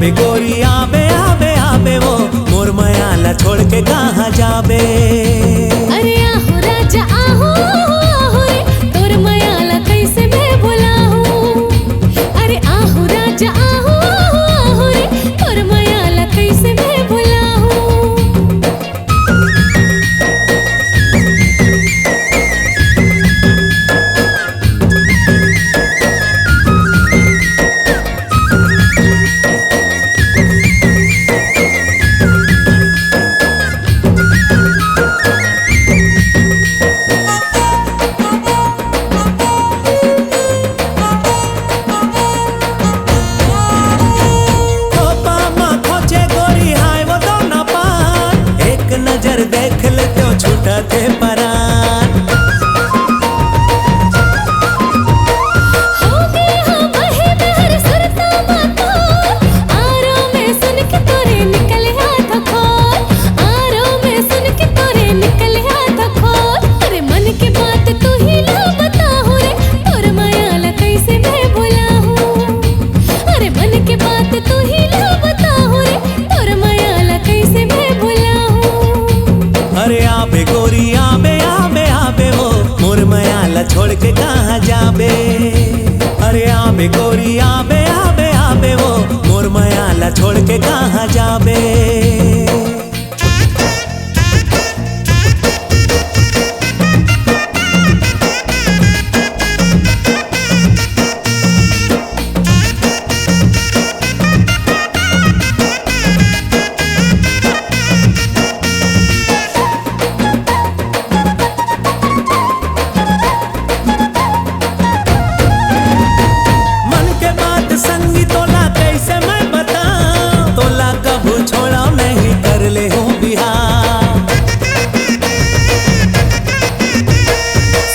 आबे गोरी आबे आबे आबे वो मोर मायाला छोड़ के कहाँ जाबे। अरे आहो राजा आहो आहो रे तोर मायाला कैसे मैं भुलाऊं। अरे आहो राजा आहो आहो रे तोर मायाला कैसे मैं भुलाऊं। देख ले तो छूटा थे परान। हो गए हो बहे बहर सुरता मातो आरो में सुन के तोरे निकले हाथ खोल। आरो में सुन के तोरे निकले हाथ खोल। अरे मन की बात तू ही ला बताओ रे तोर मायाला कैसे मैं भुलाऊं। अरे मन की बात तू ही ला बताओ रे तोर मायाला कैसे मैं भुलाऊं। अरे आबे गोरी आबे आबे आबे वो मोर मायाला छोड़ के कहाँ जाबे। अरे आबे गोरी आबे आबे आबे वो मोर मायाला छोड़ के कहाँ जाबे। संगी तोला कैसे मैं बताऊं, तोला कबू छोड़ा नहीं कर ले हूँ बिहार।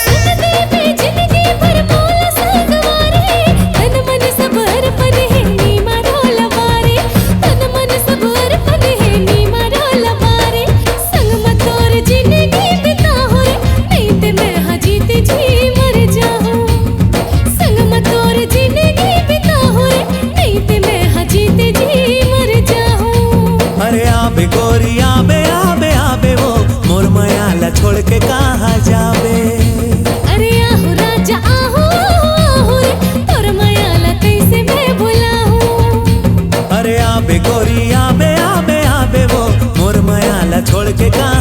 सुन दे बे जिंदगी भर बोला संगवारे तन मन सब अर्पण है नी मारो लबारे। तन मन सब अर्पण है नी मारो लबारे। संग मत तोर जिंदगी बिताओ रे नहीं ते मैं हाँ जीते जी मर जाऊं। संग मत तोर जिंदगी जीते जी मर जाऊं। अरे आबे गोरी आबे आबे आबे वो मोर मायाला छोड़ के कहाँ जाबे। अरे आहो राजा आहो आहो रे तोर मायाला कैसे मैं भुलाऊं। अरे आबे गोरी आबे आबे आबे वो मोर मायाला छोड़ के कहाँ